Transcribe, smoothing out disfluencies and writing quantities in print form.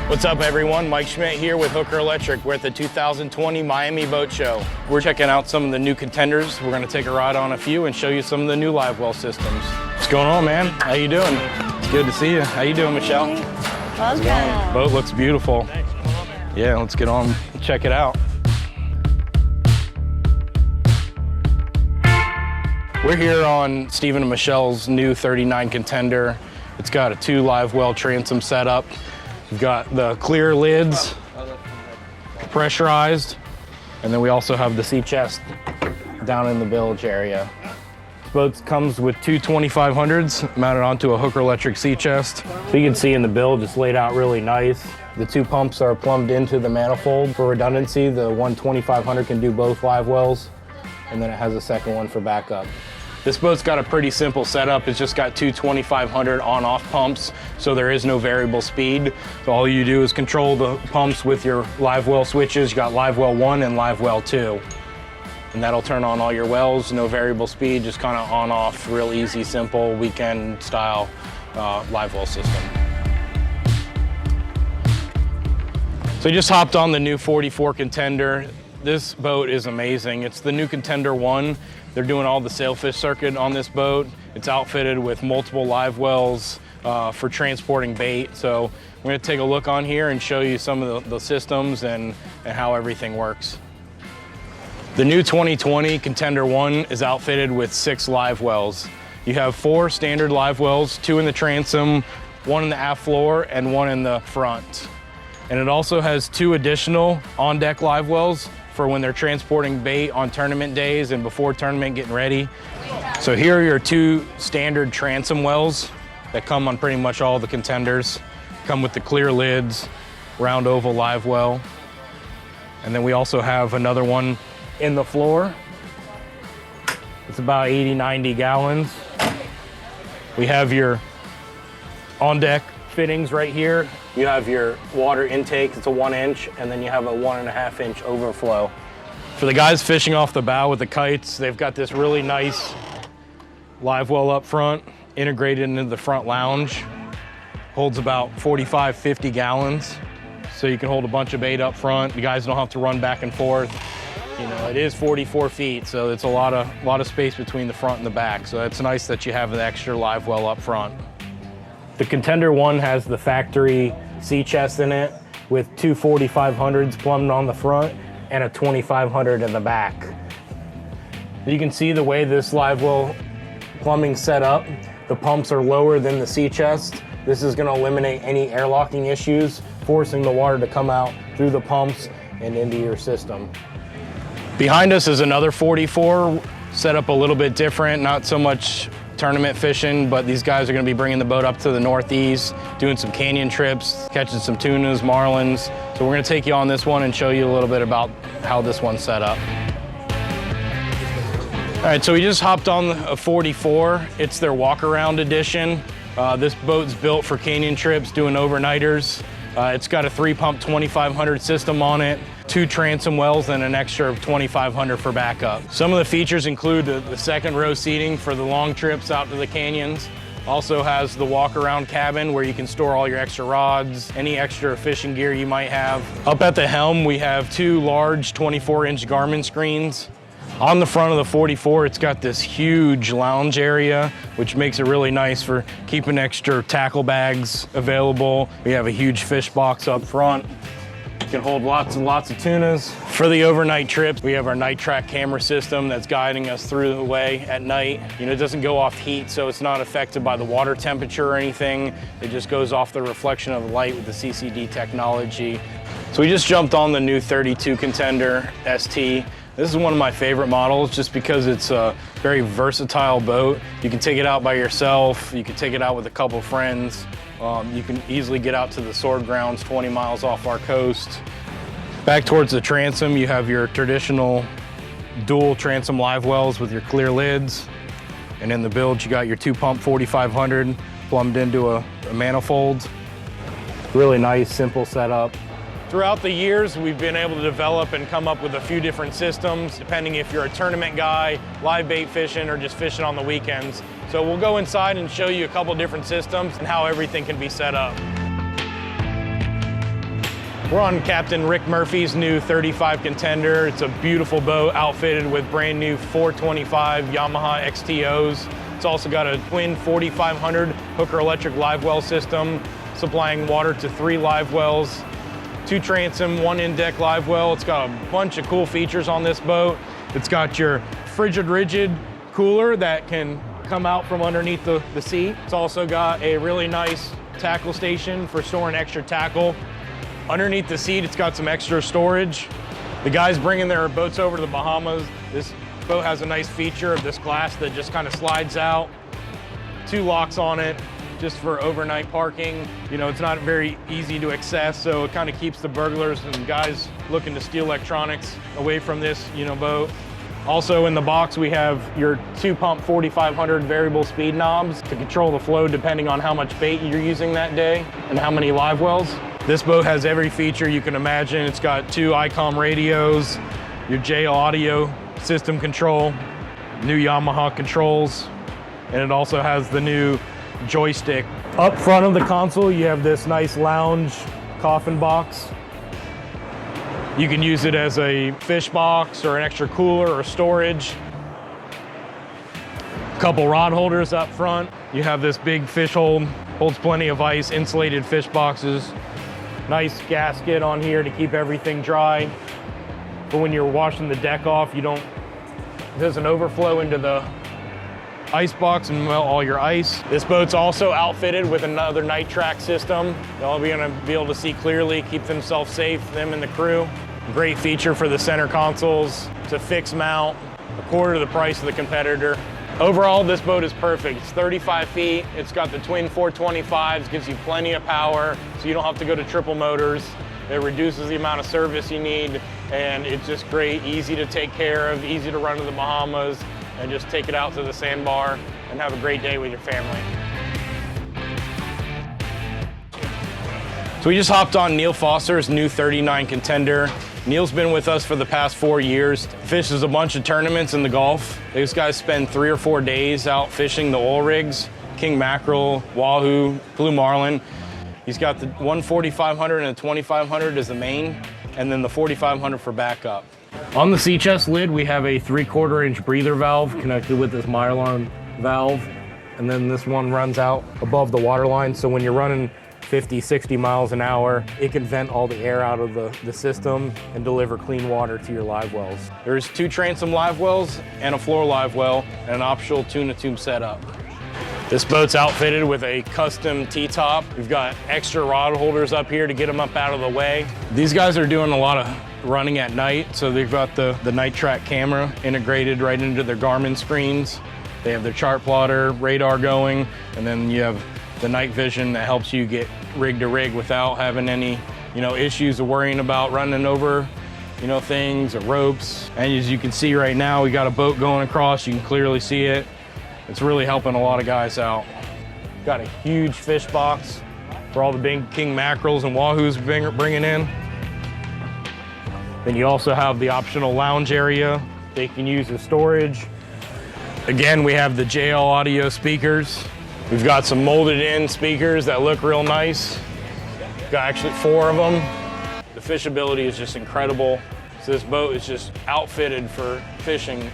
What's up, everyone? Mike Schmidt here with Hooker Electric. We're at the 2020 Miami Boat Show. We're checking out some of the new contenders. We're gonna take a ride on a few and show you some of the new Livewell systems. What's going on, man? How you doing? It's good to see you. How you doing, Michelle? Welcome. Boat looks beautiful. Yeah, let's get on and check it out. We're here on Stephen and Michelle's new 39 Contender. It's got a 2 Livewell transom setup. We've got the clear lids, pressurized, and then we also have the sea chest down in the bilge area. This boat comes with 2 2500s mounted onto a Hooker Electric sea chest. So you can see in the bilge, it's laid out really nice. The 2 pumps are plumbed into the manifold. For redundancy, the 1 2500 can do both Livewells, and then it has a second one for backup. This boat's got a pretty simple setup. It's just got 2 2500 on-off pumps, so there is no variable speed. So all you do is control the pumps with your Livewell switches. You got Livewell 1 and Livewell 2. And that'll turn on all your wells, no variable speed, just kind of on-off, real easy, simple, weekend style Livewell system. So I just hopped on the new 44 Contender. This boat is amazing. It's the new Contender 1. They're doing all the sailfish circuit on this boat. It's outfitted with multiple Livewells for transporting bait. So we're gonna take a look on here and show you some of the systems and how everything works. The new 2020 Contender 1 is outfitted with 6 Livewells. You have 4 standard Livewells, 2 in the transom, 1 in the aft floor, and 1 in the front. And it also has 2 additional on-deck Livewells for when they're transporting bait on tournament days and before tournament getting ready. So here are your 2 standard transom wells that come on pretty much all the Contenders. Come with the clear lids, round oval Livewell. And then we also have another one in the floor. It's about 80, 90 gallons. We have your on-deck fittings right here. You have your water intake, it's a 1 inch, and then you have a 1.5 inch overflow. For the guys fishing off the bow with the kites, they've got this really nice Livewell up front, integrated into the front lounge. Holds about 45, 50 gallons. So you can hold a bunch of bait up front. You guys don't have to run back and forth. You know, it is 44 feet, so it's a lot of space between the front and the back. So it's nice that you have an extra Livewell up front. The Contender 1 has the factory sea chest in it with 2 4500s plumbed on the front and a 2500 in the back. You can see the way this Livewell plumbing's set up. The pumps are lower than the sea chest. This is gonna eliminate any airlocking issues, forcing the water to come out through the pumps and into your system. Behind us is another 44, set up a little bit different, not so much tournament fishing, but these guys are gonna be bringing the boat up to the Northeast, doing some canyon trips, catching some tunas, marlins. So we're gonna take you on this one and show you a little bit about how this one's set up. All right, so we just hopped on a 44. It's their walk-around edition. This boat's built for canyon trips, doing overnighters. It's got a 3-pump 2500 system on it, 2 transom wells, and an extra 2500 for backup. Some of the features include the second row seating for the long trips out to the canyons. Also has the walk-around cabin where you can store all your extra rods, any extra fishing gear you might have. Up at the helm, we have 2 large 24-inch Garmin screens. On the front of the 44, it's got this huge lounge area, which makes it really nice for keeping extra tackle bags available. We have a huge fish box up front. You can hold lots and lots of tunas. For the overnight trips, we have our night track camera system that's guiding us through the way at night. You know, it doesn't go off heat, so it's not affected by the water temperature or anything. It just goes off the reflection of the light with the CCD technology. So we just jumped on the new 32 Contender ST. This is one of my favorite models just because it's a very versatile boat. You can take it out by yourself. You can take it out with a couple friends. You can easily get out to the sword grounds 20 miles off our coast. Back towards the transom, you have your traditional dual transom Livewells with your clear lids. And in the bilge, you got your 2-pump 4500 plumbed into a manifold. Really nice, simple setup. Throughout the years, we've been able to develop and come up with a few different systems, depending if you're a tournament guy, live bait fishing, or just fishing on the weekends. So we'll go inside and show you a couple different systems and how everything can be set up. We're on Captain Rick Murphy's new 35 Contender. It's a beautiful boat outfitted with brand new 425 Yamaha XTOs. It's also got a twin 4500 Hooker electric live well system, supplying water to 3 live wells, 2 transom, 1 in-deck live well. It's got a bunch of cool features on this boat. It's got your frigid rigid cooler that can come out from underneath the seat. It's also got a really nice tackle station for storing extra tackle. Underneath the seat, it's got some extra storage. The guys bringing their boats over to the Bahamas, this boat has a nice feature of this glass that just kind of slides out. 2 locks on it, just for overnight parking. You know, it's not very easy to access, so it kind of keeps the burglars and guys looking to steal electronics away from this, boat. Also in the box, we have your 2-pump 4500 variable speed knobs to control the flow depending on how much bait you're using that day and how many live wells. This boat has every feature you can imagine. It's got 2 ICOM radios, your JL audio system control, new Yamaha controls, and it also has the new joystick. Up front of the console, you have this nice lounge coffin box. You can use it as a fish box or an extra cooler or storage. Couple rod holders up front. You have this big fish hold, holds plenty of ice, insulated fish boxes. Nice gasket on here to keep everything dry. But when you're washing the deck off, it doesn't overflow into the ice box and melt all your ice. This boat's also outfitted with another night track system. They'll be able to see clearly, keep themselves safe, them and the crew. Great feature for the center consoles. It's a fixed mount, a quarter of the price of the competitor. Overall, this boat is perfect. It's 35 feet. It's got the twin 425s, gives you plenty of power, so you don't have to go to triple motors. It reduces the amount of service you need, and it's just great, easy to take care of, easy to run to the Bahamas, and just take it out to the sandbar and have a great day with your family. So we just hopped on Neil Foster's new 39 Contender. Neil's been with us for the past 4 years. Fishes a bunch of tournaments in the Gulf. These guys spend 3 or 4 days out fishing the oil rigs, king mackerel, wahoo, blue marlin. He's got the 14500 and a 2500 as the main, and then the 4500 for backup. On the sea chest lid, we have a 3/4 inch breather valve connected with this Mylarn valve. And then this one runs out above the water line. So when you're running 50, 60 miles an hour, it can vent all the air out of the system and deliver clean water to your live wells. There's 2 transom live wells and a floor live well and an optional tuna tube setup. This boat's outfitted with a custom T-top. We've got extra rod holders up here to get them up out of the way. These guys are doing a lot of running at night, so they've got the night track camera integrated right into their Garmin screens. They have their chart plotter, radar going, and then you have the night vision that helps you get rig to rig without having any, issues of worrying about running over, things or ropes. And as you can see right now, we got a boat going across. You can clearly see it. It's really helping a lot of guys out. Got a huge fish box for all the big king mackerels and wahoos bringing in. Then you also have the optional lounge area they can use as storage. Again, we have the JL audio speakers. We've got some molded in speakers that look real nice. Got actually 4 of them. The fishability is just incredible. So this boat is just outfitted for fishing